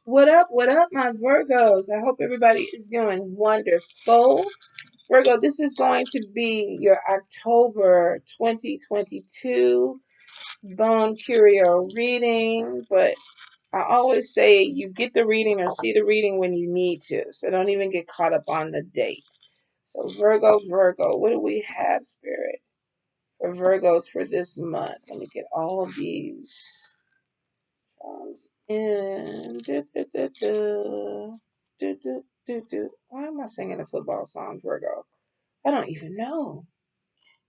What up, my Virgos? I hope everybody is doing wonderful. Virgo, this is going to be your October 2022 Bone Curio reading, but I always say you get the reading or see the reading when you need to, so don't even get caught up on the date. So Virgo, what do we have, Spirit, for Virgos for this month? Let me get all of these in. Why am I singing a football song, Virgo? I don't even know.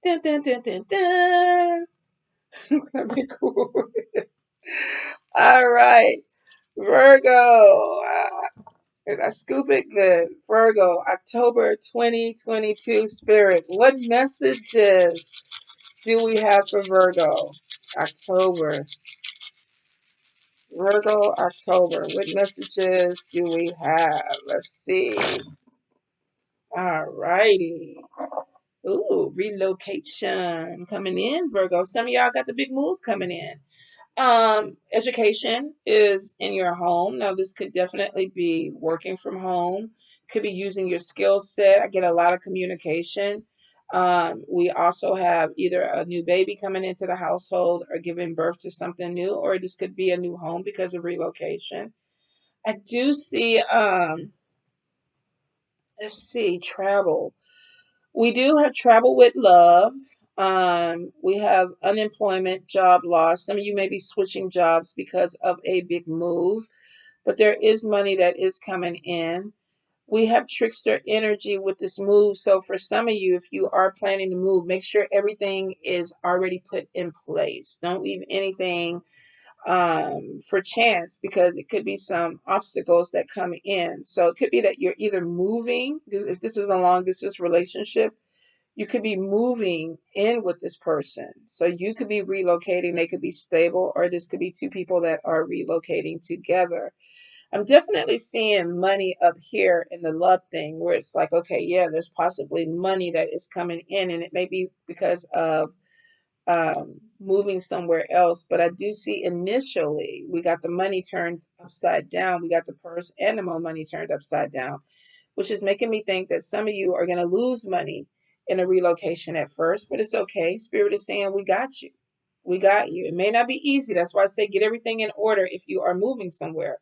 Dun, dun, dun, dun, dun. That'd be cool. All right, Virgo. Did I scoop it good? Virgo, October 2022 Spirit. What messages do we have for Virgo? October. Virgo, October. What messages do we have? Let's see. All righty. Ooh, relocation coming in, Virgo. Some of y'all got the big move coming in. Education is in your home. Now, this could definitely be working from home, could be using your skill set. I get a lot of communication. We also have either a new baby coming into the household or giving birth to something new, or this could be a new home because of relocation. I do see, let's see, travel. We do have travel with love. We have unemployment, job loss. Some of you may be switching jobs because of a big move, but there is money that is coming in. We have trickster energy with this move. So for some of you, if you are planning to move, make sure everything is already put in place. Don't leave anything for chance, because it could be some obstacles that come in. So it could be that you're either moving, if this is a long distance relationship, you could be moving in with this person. So you could be relocating, they could be stable, or this could be two people that are relocating together. I'm definitely seeing money up here in the love thing where it's like, okay, yeah, there's possibly money that is coming in, and it may be because of moving somewhere else. But I do see initially we got the money turned upside down. We got the purse and the more money turned upside down, which is making me think that some of you are going to lose money in a relocation at first, but it's okay. Spirit is saying, we got you. We got you. It may not be easy. That's why I say get everything in order if you are moving somewhere.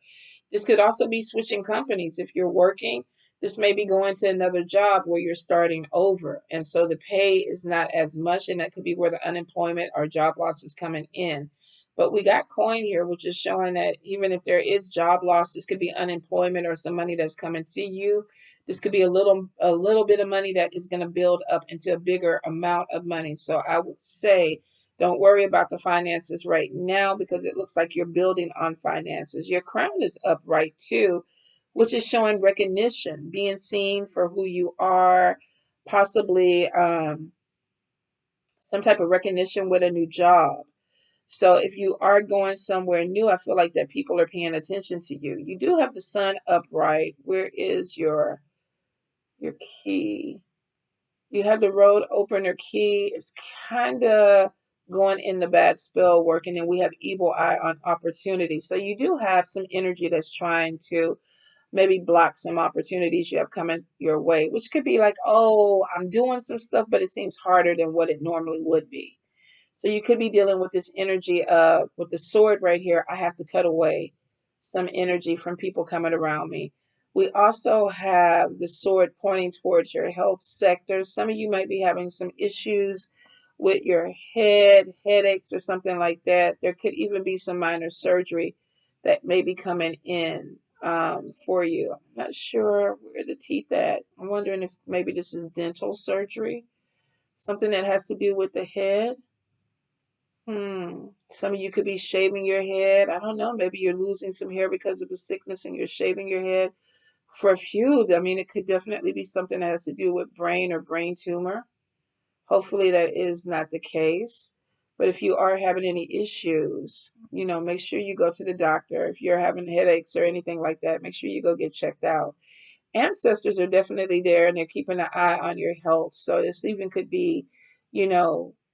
This could also be switching companies. If you're working, this may be going to another job where you're starting over. And so the pay is not as much, and that could be where the unemployment or job loss is coming in. But we got coin here, which is showing that even if there is job loss, this could be unemployment or some money that's coming to you. This could be a little bit of money that is going to build up into a bigger amount of money. So I would say don't worry about the finances right now, because it looks like you're building on finances. Your crown is upright too, which is showing recognition, being seen for who you are, possibly some type of recognition with a new job. So if you are going somewhere new, I feel like that people are paying attention to you. You do have the sun upright. Where is your key? You have the road opener key. It's kind of going in the bad spell work. And then we have evil eye on opportunity. So you do have some energy that's trying to maybe block some opportunities you have coming your way, which could be like, oh, I'm doing some stuff, but it seems harder than what it normally would be. So you could be dealing with this energy of, with the sword right here, I have to cut away some energy from people coming around me. We also have the sword pointing towards your health sector. Some of you might be having some issues with your head, headaches, or something like that. There could even be some minor surgery that may be coming in for you. I'm not sure where the teeth at. I'm wondering if maybe this is dental surgery, something that has to do with the head. Some of you could be shaving your head. I don't know. Maybe you're losing some hair because of a sickness and you're shaving your head. For a few, I mean, it could definitely be something that has to do with brain or brain tumor. Hopefully that is not the case. But if you are having any issues, make sure you go to the doctor. If you're having headaches or anything like that, make sure you go get checked out. Ancestors are definitely there, and they're keeping an eye on your health. So this even could be,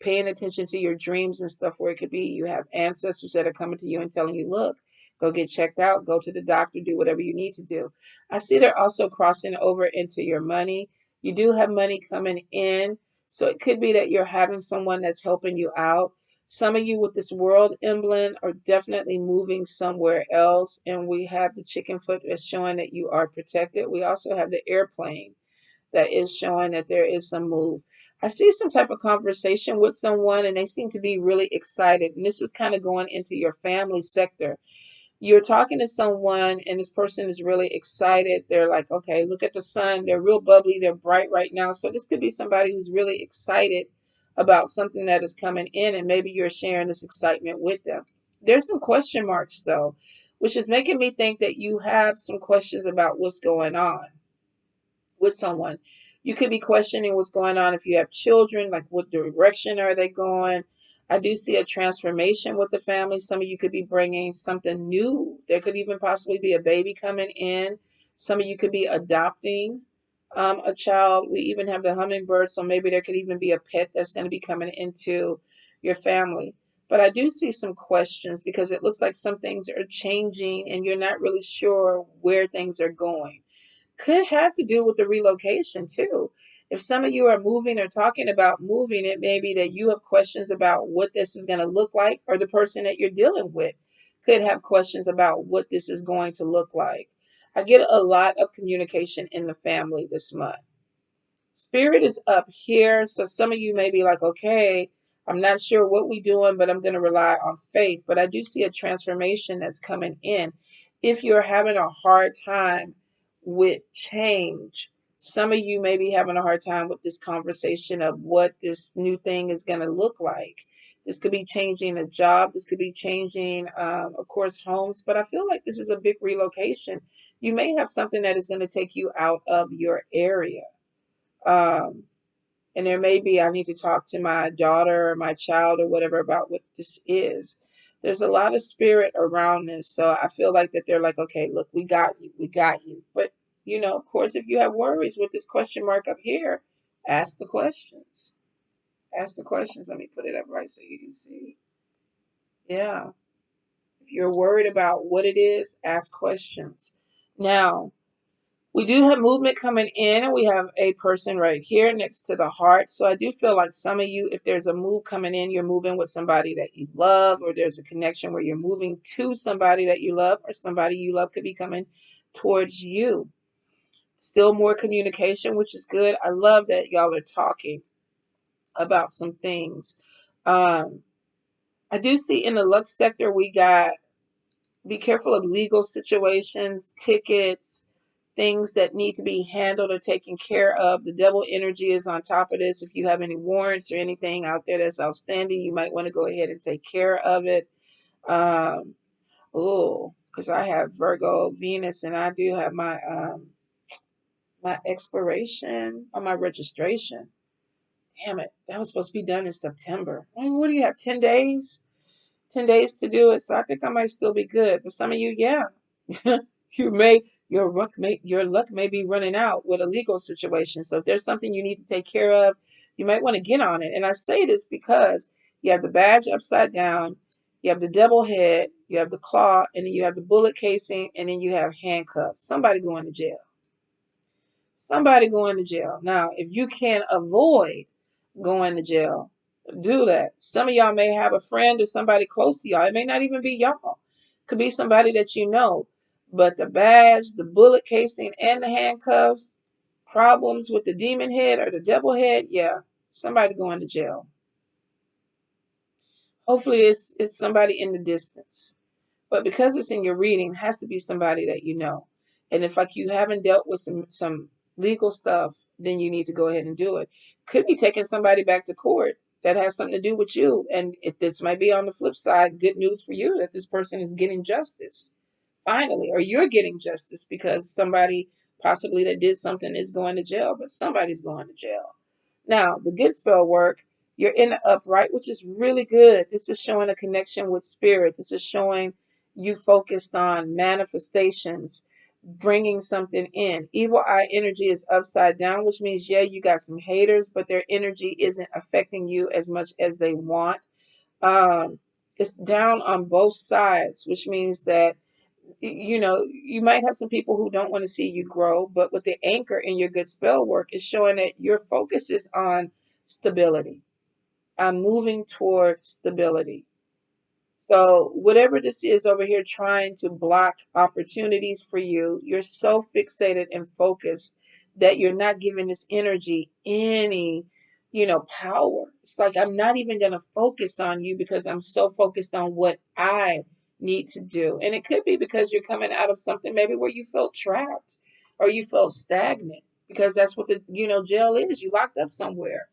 paying attention to your dreams and stuff, where it could be you have ancestors that are coming to you and telling you, look, Go get checked out, go to the doctor, do whatever you need to do. I see they're also crossing over into your money. You do have money coming in. So it could be that you're having someone that's helping you out. Some of you with this world emblem are definitely moving somewhere else. And we have the chicken foot that's showing that you are protected. We also have the airplane that is showing that there is some move. I see some type of conversation with someone and they seem to be really excited. And this is kind of going into your family sector. You're talking to someone and this person is really excited. They're like, okay, look at the sun. They're real bubbly. They're bright right now. So this could be somebody who's really excited about something that is coming in, and maybe you're sharing this excitement with them. There's some question marks though, which is making me think that you have some questions about what's going on with someone. You could be questioning what's going on if you have children, like what direction are they going? I do see a transformation with the family. Some of you could be bringing something new. There could even possibly be a baby coming in. Some of you could be adopting a child. We even have the hummingbird, so maybe there could even be a pet that's going to be coming into your family. But I do see some questions because it looks like some things are changing and you're not really sure where things are going. Could have to do with the relocation too. If some of you are moving or talking about moving, it may be that you have questions about what this is going to look like, or the person that you're dealing with could have questions about what this is going to look like. I get a lot of communication in the family this month. Spirit is up here, so some of you may be like, okay, I'm not sure what we're doing, but I'm going to rely on faith. But I do see a transformation that's coming in. If you're having a hard time with change, some of you may be having a hard time with this conversation of what this new thing is going to look like. This could be changing a job. This could be changing, of course, homes. But I feel like this is a big relocation. You may have something that is going to take you out of your area. Um, and there may be, I need to talk to my daughter or my child or whatever about what this is. There's a lot of spirit around this. So I feel like that they're like, okay, look, we got you. We got you. But, of course, if you have worries with this question mark up here, ask the questions. Ask the questions. Let me put it up right so you can see. Yeah. If you're worried about what it is, ask questions. Now, we do have movement coming in, and we have a person right here next to the heart. So I do feel like some of you, if there's a move coming in, you're moving with somebody that you love, or there's a connection where you're moving to somebody that you love, or somebody you love could be coming towards you. Still more communication, which is good. I love that y'all are talking about some things. I do see in the luck sector, we got be careful of legal situations, tickets, things that need to be handled or taken care of. The devil energy is on top of this. If you have any warrants or anything out there that's outstanding, you might want to go ahead and take care of it. Because I have Virgo, Venus, and I do have my expiration on my registration. Damn it, that was supposed to be done in September. I mean, what do you have, 10 days? 10 days to do it, so I think I might still be good. But some of you, yeah, your luck may be running out with a legal situation. So if there's something you need to take care of, you might want to get on it. And I say this because you have the badge upside down, you have the devil head, you have the claw, and then you have the bullet casing, and then you have handcuffs. Somebody going to jail. Somebody going to jail. Now, if you can avoid going to jail, do that. Some of y'all may have a friend or somebody close to y'all. It may not even be y'all. It could be somebody that you know. But the badge, the bullet casing, and the handcuffs, problems with the demon head or the devil head, yeah, somebody going to jail. Hopefully it's somebody in the distance. But because it's in your reading, it has to be somebody that you know. And if like you haven't dealt with some legal stuff, then you need to go ahead and do it. Could be taking somebody back to court that has something to do with you. And if this might be on the flip side, good news for you that this person is getting justice finally, or you're getting justice because somebody possibly that did something is going to jail, but somebody's going to jail. Now, the good spell work, you're in the upright, which is really good. This is showing a connection with spirit. This is showing you focused on manifestations, bringing something in. Evil eye energy is upside down, which means, yeah, you got some haters, but their energy isn't affecting you as much as they want. It's down on both sides, which means that You might have some people who don't want to see you grow, but with the anchor in your good spell work, it's showing that your focus is on stability. I'm moving towards stability. So whatever this is over here trying to block opportunities for you, you're so fixated and focused that you're not giving this energy any, power. It's like I'm not even going to focus on you because I'm so focused on what I need to do. And it could be because you're coming out of something maybe where you felt trapped or you felt stagnant because that's what the, jail is. You locked up somewhere.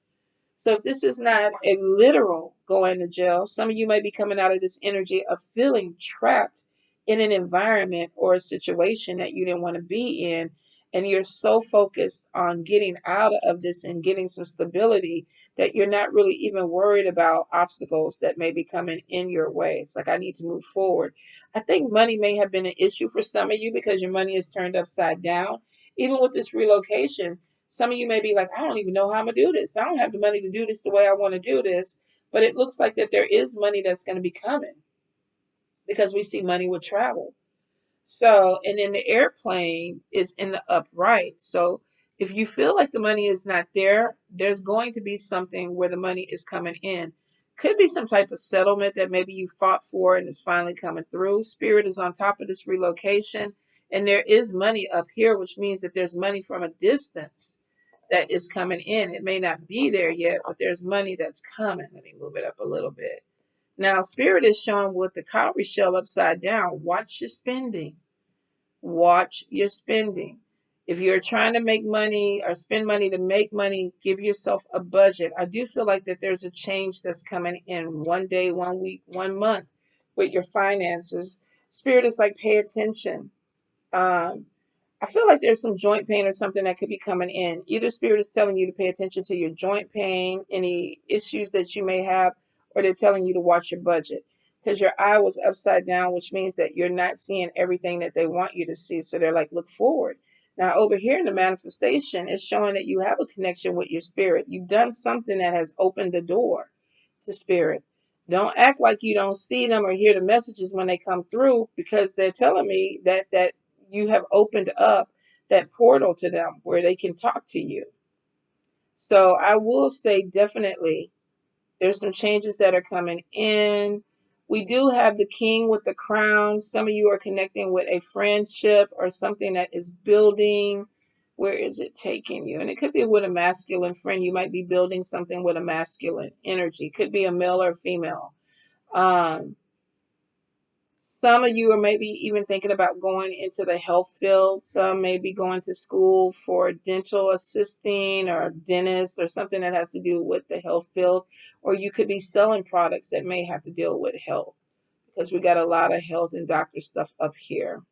So if this is not a literal going to jail, some of you may be coming out of this energy of feeling trapped in an environment or a situation that you didn't want to be in. And you're so focused on getting out of this and getting some stability that you're not really even worried about obstacles that may be coming in your way. It's like, I need to move forward. I think money may have been an issue for some of you because your money is turned upside down. Even with this relocation, some of you may be like, I don't even know how I'm going to do this. I don't have the money to do this the way I want to do this. But it looks like that there is money that's going to be coming because we see money with travel. So, and then the airplane is in the upright. So if you feel like the money is not there, there's going to be something where the money is coming in. Could be some type of settlement that maybe you fought for and is finally coming through. Spirit is on top of this relocation. And there is money up here, which means that there's money from a distance that is coming in. It may not be there yet, but there's money that's coming. Let me move it up a little bit. Now, Spirit is showing with the cowrie shell upside down. Watch your spending. Watch your spending. If you're trying to make money or spend money to make money, give yourself a budget. I do feel like that there's a change that's coming in one day, 1 week, 1 month with your finances. Spirit is like, pay attention. Um, I feel like there's some joint pain or something that could be coming in. Either Spirit is telling you to pay attention to your joint pain, any issues that you may have, or they're telling you to watch your budget. Because your eye was upside down, which means that you're not seeing everything that they want you to see. So they're like, look forward. Now, over here in the manifestation, it's showing that you have a connection with your spirit. You've done something that has opened the door to spirit. Don't act like you don't see them or hear the messages when they come through, because they're telling me that you have opened up that portal to them where they can talk to you. So I will say definitely there's some changes that are coming in. We do have the king with the crown. Some of you are connecting with a friendship or something that is building. Where is it taking you? And it could be with a masculine friend. You might be building something with a masculine energy. It could be a male or female. Some of you are maybe even thinking about going into the health field. Some may be going to school for dental assisting or dentist or something that has to do with the health field. Or you could be selling products that may have to deal with health, because we got a lot of health and doctor stuff up here.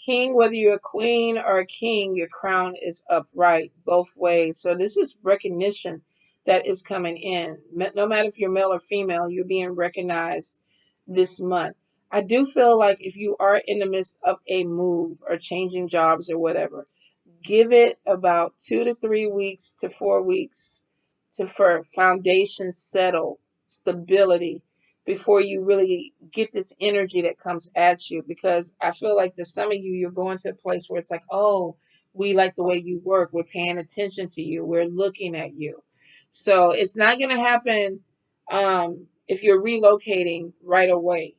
King, whether you're a queen or a king, your crown is upright both ways. So this is recognition that is coming in. No matter if you're male or female, you're being recognized this month. I do feel like if you are in the midst of a move or changing jobs or whatever, give it about 2 to 3 weeks to 4 weeks for foundation settle, stability, before you really get this energy that comes at you. Because I feel like that some of you, you're going to a place where it's like, oh, we like the way you work. We're paying attention to you. We're looking at you. So it's not going to happen if you're relocating right away.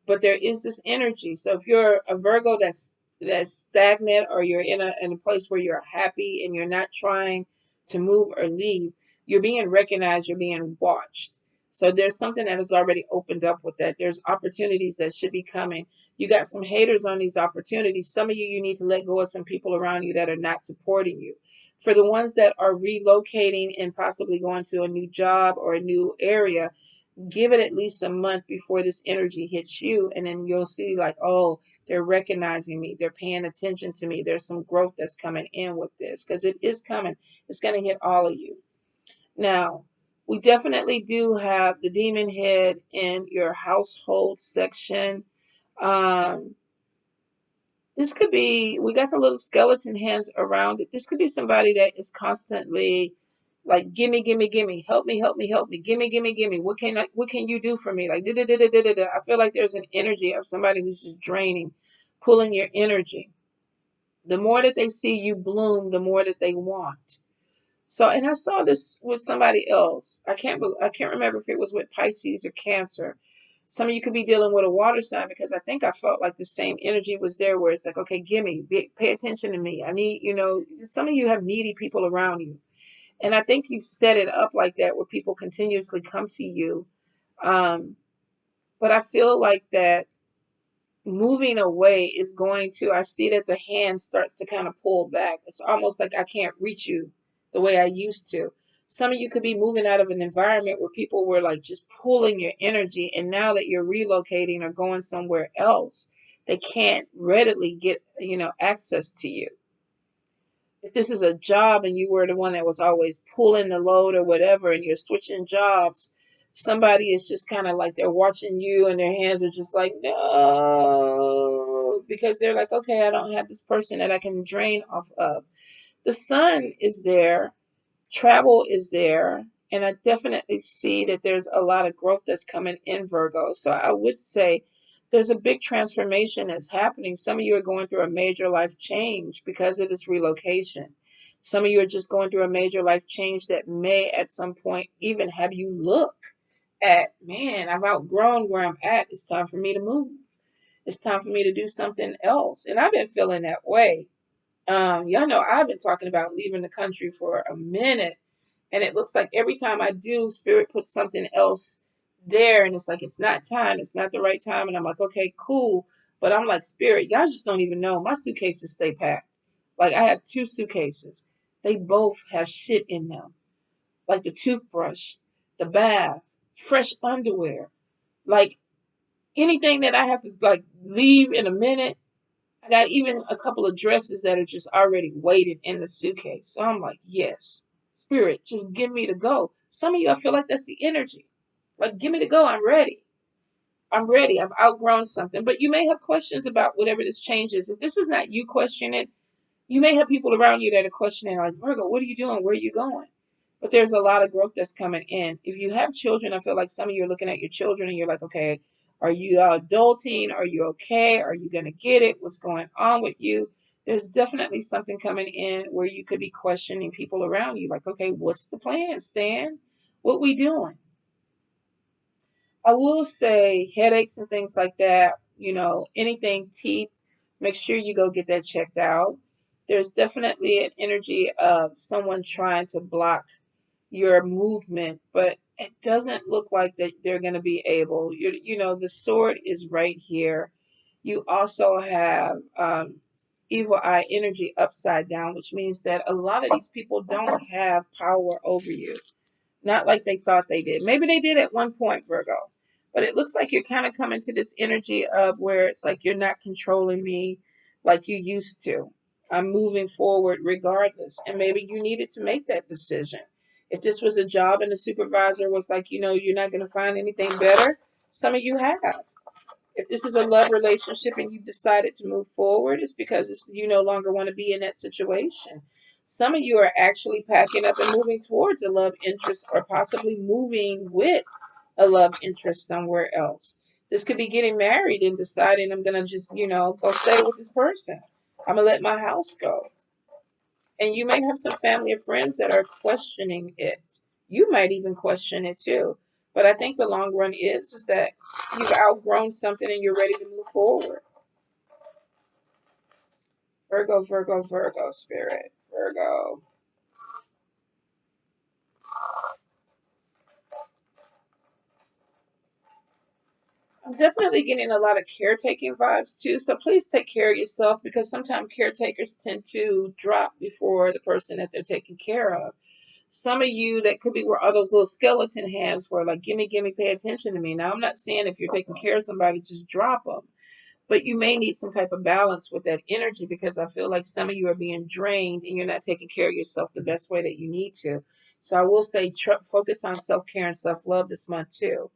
But there is this energy. So if you're a Virgo that's stagnant, or you're in a place where you're happy and you're not trying to move or leave, you're being recognized, you're being watched. So there's something that has already opened up with that. There's opportunities that should be coming. You got some haters on these opportunities. Some of you need to let go of some people around you that are not supporting you. For the ones that are relocating and possibly going to a new job or a new area, give it at least a month before this energy hits you, and then you'll see like, oh, they're recognizing me, they're paying attention to me, there's some growth that's coming in with this, because it is coming. It's going to hit all of you. Now, we definitely do have the demon head in your household section. This could be, we got the little skeleton hands around it. This could be somebody that is constantly Like, gimme, gimme, gimme, help me, help me, help me, gimme, gimme, gimme. What can you do for me? Like, da da da da da da. I feel like there's an energy of somebody who's just draining, pulling your energy. The more that they see you bloom, the more that they want. So, and I saw this with somebody else. I can't remember if it was with Pisces or Cancer. Some of you could be dealing with a water sign, because I think I felt like the same energy was there, where it's like, okay, gimme, pay attention to me. I need, some of you have needy people around you. And I think you've set it up like that, where people continuously come to you. Um, but I feel like that moving away is going to, I see that the hand starts to kind of pull back. It's almost like I can't reach you the way I used to. Some of you could be moving out of an environment where people were like just pulling your energy. And now that you're relocating or going somewhere else, they can't readily get, access to you. If this is a job and you were the one that was always pulling the load or whatever, and you're switching jobs, somebody is just kind of like they're watching you and their hands are just like, no, because they're like, okay, I don't have this person that I can drain off of. The sun is there, travel is there, and I definitely see that there's a lot of growth that's coming in Virgo. So I would say there's a big transformation that's happening. Some of you are going through a major life change because of this relocation. Some of you are just going through a major life change that may at some point even have you look at, man, I've outgrown where I'm at. It's time for me to move. It's time for me to do something else. And I've been feeling that way. Y'all know I've been talking about leaving the country for a minute, and it looks like every time I do, Spirit puts something else there, and it's like, it's not time, it's not the right time. And I'm like, okay, cool. But I'm like, Spirit, y'all just don't even know. My suitcases stay packed. Like, I have 2 suitcases. They both have shit in them. Like the toothbrush, the bath, fresh underwear. Like, anything that I have to like leave in a minute, I got even a couple of dresses that are just already weighted in the suitcase. So I'm like, yes, Spirit, just give me the go. Some of you, I feel like that's the energy. Like, give me the go. I'm ready. I'm ready. I've outgrown something. But you may have questions about whatever this change is. If this is not you questioning it, you may have people around you that are questioning, like, Virgo, what are you doing? Where are you going? But there's a lot of growth that's coming in. If you have children, I feel like some of you are looking at your children and you're like, okay, are you adulting? Are you okay? Are you going to get it? What's going on with you? There's definitely something coming in where you could be questioning people around you. Like, okay, what's the plan, Stan? What we doing? I will say headaches and things like that, anything teeth, make sure you go get that checked out. There's definitely an energy of someone trying to block your movement, but it doesn't look like that they're going to be able. The sword is right here. You also have evil eye energy upside down, which means that a lot of these people don't have power over you. Not like they thought they did. Maybe they did at one point, Virgo. But it looks like you're kind of coming to this energy of where it's like you're not controlling me like you used to. I'm moving forward regardless. And maybe you needed to make that decision. If this was a job and the supervisor was like, you're not going to find anything better, some of you have. If this is a love relationship and you've decided to move forward, it's because you no longer want to be in that situation. Some of you are actually packing up and moving towards a love interest, or possibly moving with a love interest somewhere else. This could be getting married and deciding, I'm going to just, go stay with this person. I'm going to let my house go. And you may have some family or friends that are questioning it. You might even question it too. But I think the long run is that you've outgrown something and you're ready to move forward. Virgo, Virgo, Virgo, Spirit. Virgo. I'm definitely getting a lot of caretaking vibes too. So please take care of yourself, because sometimes caretakers tend to drop before the person that they're taking care of. Some of you that could be where all those little skeleton hands were like, gimme, gimme, pay attention to me. Now, I'm not saying if you're taking care of somebody, just drop them. But you may need some type of balance with that energy, because I feel like some of you are being drained and you're not taking care of yourself the best way that you need to. So I will say focus on self-care and self-love this month too.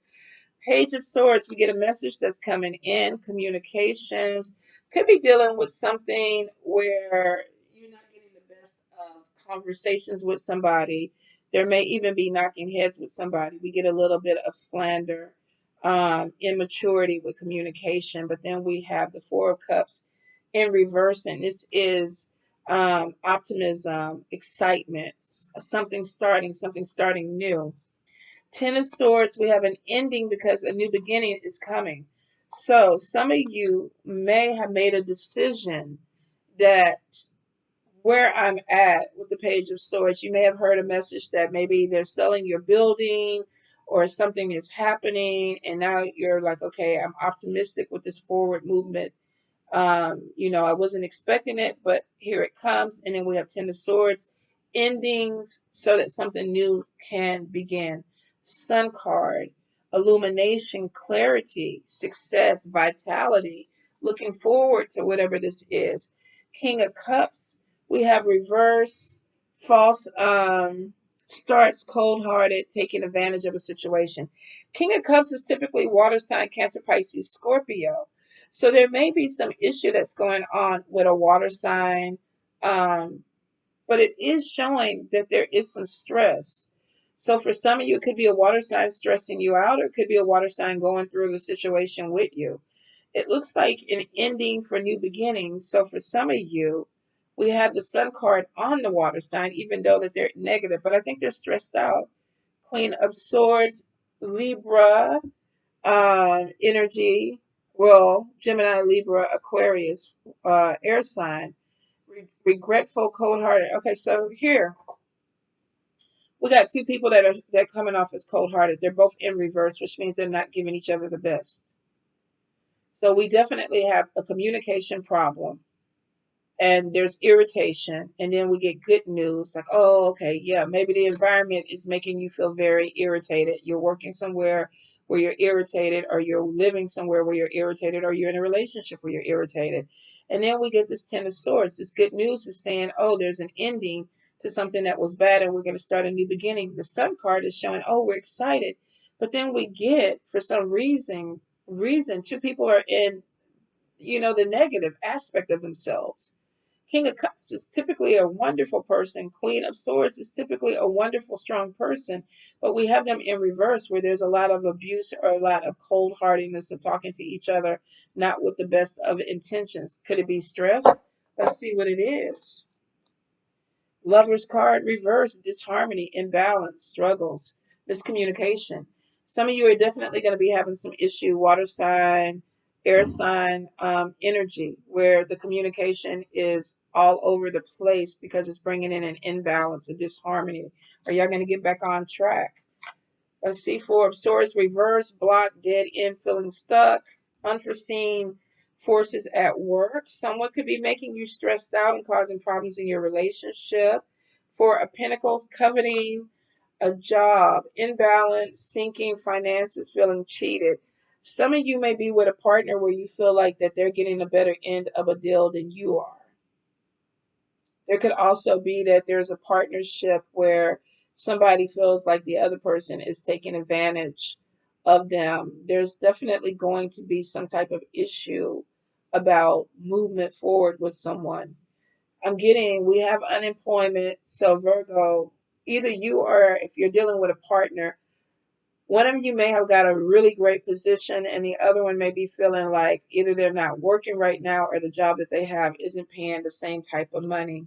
Page of Swords, we get a message that's coming in. Communications. Could be dealing with something where you're not getting the best of conversations with somebody. There may even be knocking heads with somebody. We get a little bit of slander, immaturity with communication. But then we have the Four of Cups in reverse, and this is optimism, excitement, something starting new. Ten of Swords, we have an ending because a new beginning is coming. So some of you may have made a decision that where I'm at with the Page of Swords, you may have heard a message that maybe they're selling your building or something is happening, and now you're like, okay, I'm optimistic with this forward movement. I wasn't expecting it, but here it comes. And then we have Ten of Swords, endings so that something new can begin. Sun card, illumination, clarity, success, vitality, looking forward to whatever this is. King of Cups, we have reverse, false starts, cold-hearted, taking advantage of a situation. King of Cups is typically water sign, Cancer, Pisces, Scorpio. So there may be some issue that's going on with a water sign, but it is showing that there is some stress. So for some of you, it could be a water sign stressing you out, or it could be a water sign going through the situation with you. It looks like an ending for new beginnings. So for some of you, we have the Sun card on the water sign, even though that they're negative, but I think they're stressed out. Queen of Swords, Libra, energy, well, Gemini, Libra, Aquarius, air sign, regretful, cold-hearted. Okay, so here we got two people that coming off as cold-hearted. They're both in reverse, which means they're not giving each other the best. So we definitely have a communication problem, and there's irritation, and then we get good news like, oh, okay, yeah, maybe the environment is making you feel very irritated. You're working somewhere where you're irritated, or you're living somewhere where you're irritated, or you're in a relationship where you're irritated. And then we get this Ten of Swords. This good news is saying, oh, there's an ending to something that was bad, and we're going to start a new beginning. The Sun card is showing, oh, we're excited. But then we get, for some reason, two people are in, the negative aspect of themselves. King of Cups is typically a wonderful person. Queen of Swords is typically a wonderful, strong person. But we have them in reverse, where there's a lot of abuse or a lot of cold-heartedness of talking to each other, not with the best of intentions. Could it be stress? Let's see what it is. Lover's card, reverse, disharmony, imbalance, struggles, miscommunication. Some of you are definitely going to be having some issue, water sign, air sign, energy, where the communication is all over the place because it's bringing in an imbalance, a disharmony. Are y'all going to get back on track? Let's see, Four of Swords, reverse, block, dead end, feeling stuck, unforeseen forces at work. Someone could be making you stressed out and causing problems in your relationship. Four of Pentacles, coveting a job, imbalance, sinking finances, feeling cheated. Some of you may be with a partner where you feel like that they're getting a better end of a deal than you are. There could also be that there's a partnership where somebody feels like the other person is taking advantage of them. There's definitely going to be some type of issue about movement forward with someone. We have unemployment. So Virgo, either you or if you're dealing with a partner, one of you may have got a really great position and the other one may be feeling like either they're not working right now or the job that they have isn't paying the same type of money.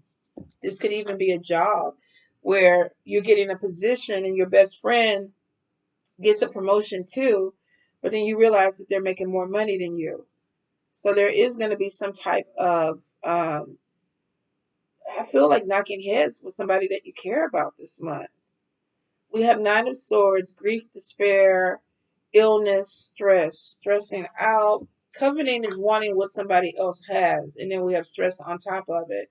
This could even be a job where you're getting a position and your best friend gets a promotion too, but then you realize that they're making more money than you. So there is going to be some type of, I feel like knocking heads with somebody that you care about this month. We have Nine of Swords, grief, despair, illness, stress, stressing out. Coveting is wanting what somebody else has, and then we have stress on top of it.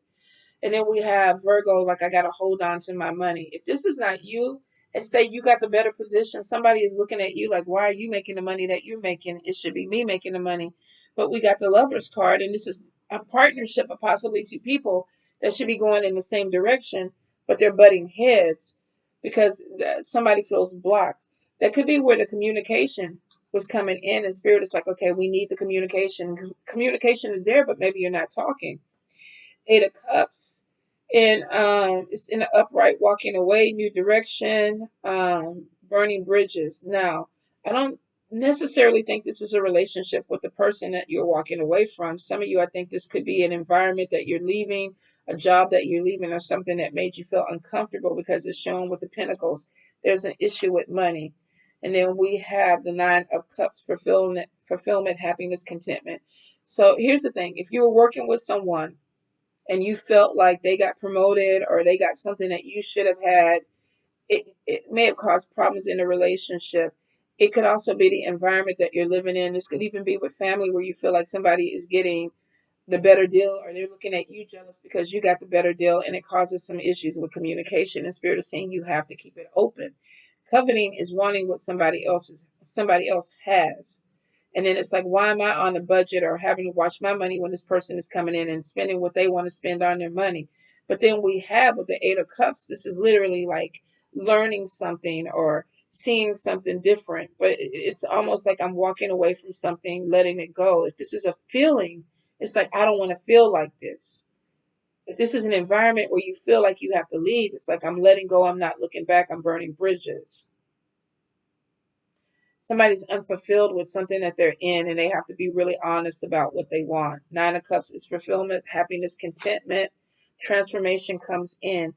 And then we have Virgo, like I got to hold on to my money. If this is not you, and say you got the better position, somebody is looking at you like, why are you making the money that you're making? It should be me making the money. But we got the Lover's card, and this is a partnership of possibly two people that should be going in the same direction, but they're butting heads because somebody feels blocked. That could be where the communication was coming in, and Spirit is like, okay, we need the communication. Communication is there, but maybe you're not talking. Eight of Cups, And it's in the upright, walking away, new direction, burning bridges. Now, I don't necessarily think this is a relationship with the person that you're walking away from. Some of you, I think this could be an environment that you're leaving, a job that you're leaving, or something that made you feel uncomfortable because it's shown with the pentacles. There's an issue with money. And then we have the Nine of Cups, fulfillment, happiness, contentment. So here's the thing. If you were working with someone and you felt like they got promoted or they got something that you should have had, it may have caused problems in the relationship. It could also be the environment that you're living in. This could even be with family where you feel like somebody is getting the better deal or they're looking at you jealous because you got the better deal, and it causes some issues with communication. And Spirit is saying you have to keep it open. Coveting is wanting what somebody else has. And then it's like, why am I on a budget or having to watch my money when this person is coming in and spending what they want to spend on their money? But then we have with the Eight of Cups, this is literally like learning something or seeing something different. But it's almost like I'm walking away from something, letting it go. If this is a feeling, it's like, I don't want to feel like this. If this is an environment where you feel like you have to leave, it's like, I'm letting go. I'm not looking back. I'm burning bridges. Somebody's unfulfilled with something that they're in and they have to be really honest about what they want. Nine of Cups is fulfillment, happiness, contentment. Transformation comes in.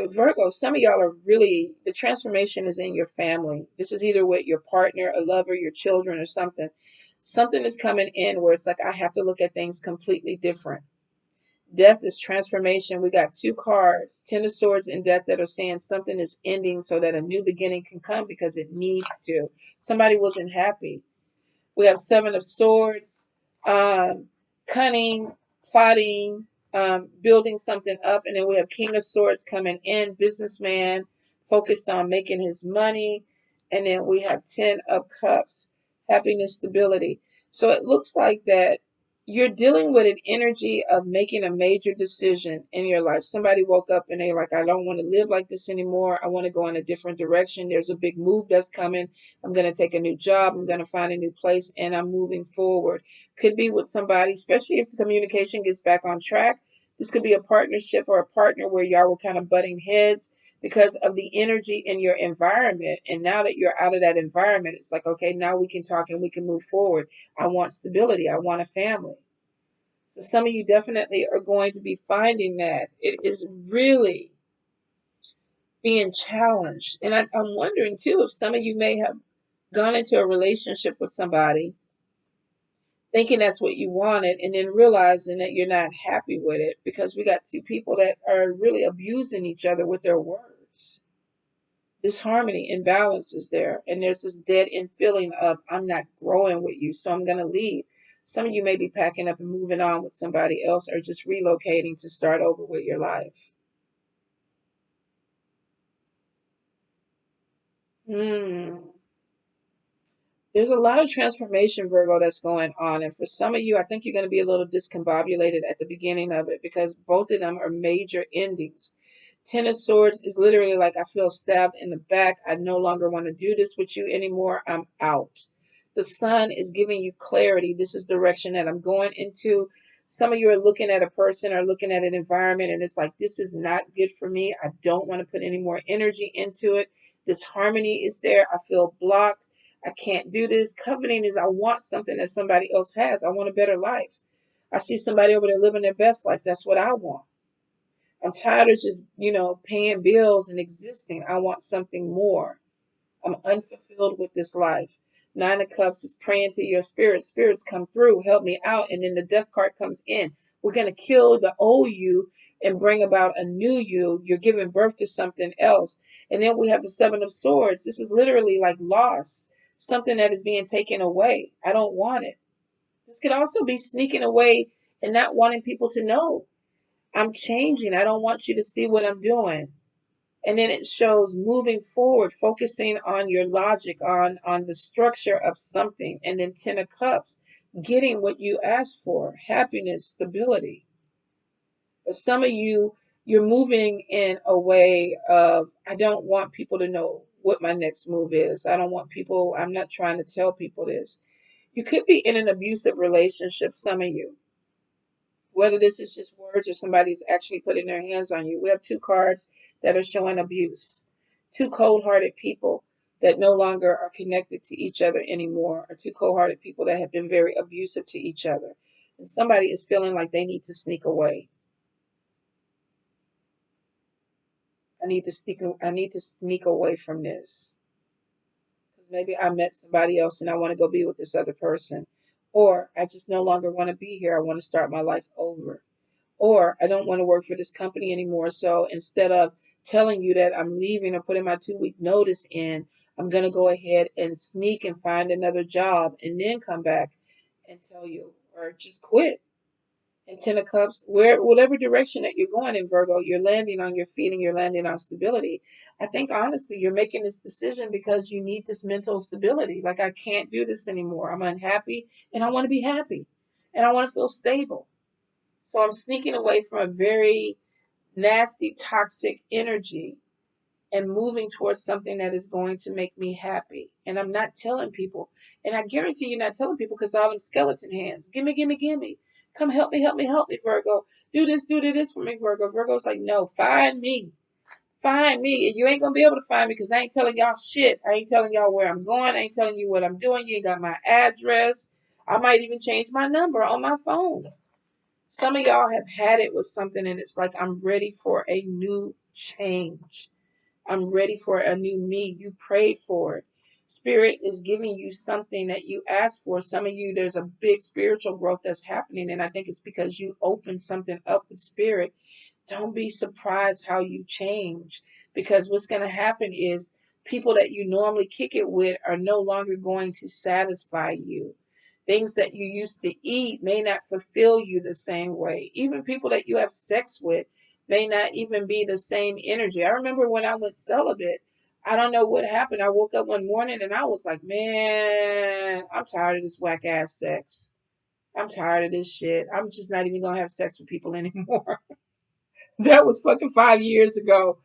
Virgo, some of y'all are really, the transformation is in your family. This is either with your partner, a lover, your children, or something. Something is coming in where it's like, I have to look at things completely different. Death is transformation. We got two cards, Ten of Swords and Death, that are saying something is ending so that a new beginning can come because it needs to. Somebody wasn't happy. We have Seven of Swords, um, cunning, plotting, building something up. And then we have King of Swords coming in, businessman, focused on making his money. And then we have Ten of Cups, happiness, stability. So it looks like that you're dealing with an energy of making a major decision in your life. Somebody woke up and they're like, I don't want to live like this anymore. I want to go in a different direction. There's a big move that's coming. I'm going to take a new job. I'm going to find a new place and I'm moving forward. Could be with somebody, especially if the communication gets back on track. This could be a partnership or a partner where y'all were kind of butting heads because of the energy in your environment. And now that you're out of that environment, it's like, okay, now we can talk and we can move forward. I want stability. I want a family. So some of you definitely are going to be finding that it is really being challenged. And I'm wondering too if some of you may have gone into a relationship with somebody thinking that's what you wanted and then realizing that you're not happy with it because we got two people that are really abusing each other with their words. Disharmony, imbalance is there. And there's this dead end feeling of, I'm not growing with you, so I'm going to leave. Some of you may be packing up and moving on with somebody else or just relocating to start over with your life. There's a lot of transformation, Virgo, that's going on. And for some of you, I think you're going to be a little discombobulated at the beginning of it because both of them are major endings. Ten of Swords is literally like, I feel stabbed in the back. I no longer want to do this with you anymore. I'm out. The Sun is giving you clarity. This is the direction that I'm going into. Some of you are looking at a person or looking at an environment and it's like, this is not good for me. I don't want to put any more energy into it. This harmony is there. I feel blocked. I can't do this. Coveting is I want something that somebody else has. I want a better life. I see somebody over there living their best life. That's what I want. I'm tired of just, paying bills and existing. I want something more. I'm unfulfilled with this life. Nine of Cups is praying to your spirit. Spirits come through, help me out. And then the Death card comes in. We're going to kill the old you and bring about a new you. You're giving birth to something else. And then we have the Seven of Swords. This is literally like loss, something that is being taken away. I don't want it. This could also be sneaking away and not wanting people to know. I'm changing. I don't want you to see what I'm doing. And then it shows moving forward, focusing on your logic, on the structure of something. And then Ten of Cups, getting what you asked for, happiness, stability. But some of you, you're moving in a way of, I don't want people to know what my next move is. I'm not trying to tell people this. You could be in an abusive relationship, some of you. Whether this is just words or somebody's actually putting their hands on you. We have two cards that are showing abuse. Two cold-hearted people that no longer are connected to each other anymore, or two cold-hearted people that have been very abusive to each other. And somebody is feeling like they need to sneak away. I need to sneak away from this. Because maybe I met somebody else and I want to go be with this other person. Or I just no longer want to be here. I want to start my life over. Or I don't want to work for this company anymore. So instead of telling you that I'm leaving or putting my 2-week notice in, I'm going to go ahead and sneak and find another job and then come back and tell you, or just quit. And Ten of Cups, whatever direction that you're going in, Virgo, you're landing on your feet and you're landing on stability. I think honestly, you're making this decision because you need this mental stability. Like, I can't do this anymore. I'm unhappy and I want to be happy and I want to feel stable. So I'm sneaking away from a very nasty, toxic energy and moving towards something that is going to make me happy. And I'm not telling people. And I guarantee you're not telling people because all them skeleton hands. Gimme, gimme, gimme. Come help me, help me, help me, Virgo. Do this for me, Virgo. Virgo's like, no, find me. Find me. And you ain't going to be able to find me because I ain't telling y'all shit. I ain't telling y'all where I'm going. I ain't telling you what I'm doing. You ain't got my address. I might even change my number on my phone. Some of y'all have had it with something and it's like, I'm ready for a new change. I'm ready for a new me. You prayed for it. Spirit is giving you something that you asked for. Some of you, there's a big spiritual growth that's happening. And I think it's because you opened something up with spirit. Don't be surprised how you change, because what's going to happen is people that you normally kick it with are no longer going to satisfy you. Things that you used to eat may not fulfill you the same way. Even people that you have sex with may not even be the same energy. I remember when I went celibate, I don't know what happened. I woke up one morning and I was like, man, I'm tired of this whack ass sex. I'm tired of this shit. I'm just not even going to have sex with people anymore. That was fucking 5 years ago.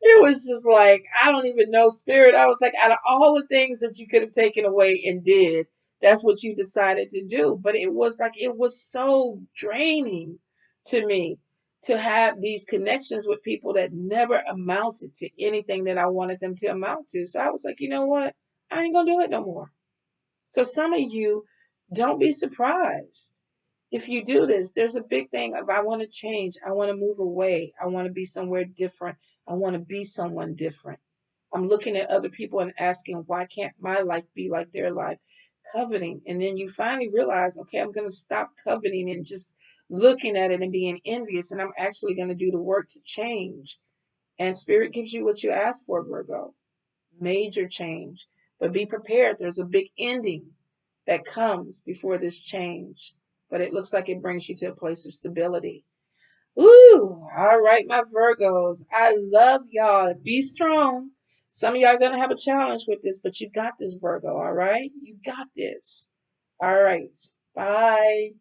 It was just like, I don't even know, spirit. I was like, out of all the things that you could have taken away and did, that's what you decided to do. But it was like, it was so draining to me to have these connections with people that never amounted to anything that I wanted them to amount to. So I was like, you know what? I ain't gonna do it no more. So some of you, don't be surprised if you do this. There's a big thing of, I want to change. I want to move away. I want to be somewhere different. I want to be someone different. I'm looking at other people and asking, why can't my life be like their life? Coveting. And then you finally realize, okay, I'm going to stop coveting and just looking at it and being envious. And I'm actually going to do the work to change. And Spirit gives you what you ask for, Virgo. Major change. But be prepared. There's a big ending that comes before this change. But it looks like it brings you to a place of stability. Ooh, all right, my Virgos. I love y'all. Be strong. Some of y'all are going to have a challenge with this, but you got this, Virgo, all right? You got this. All right. Bye.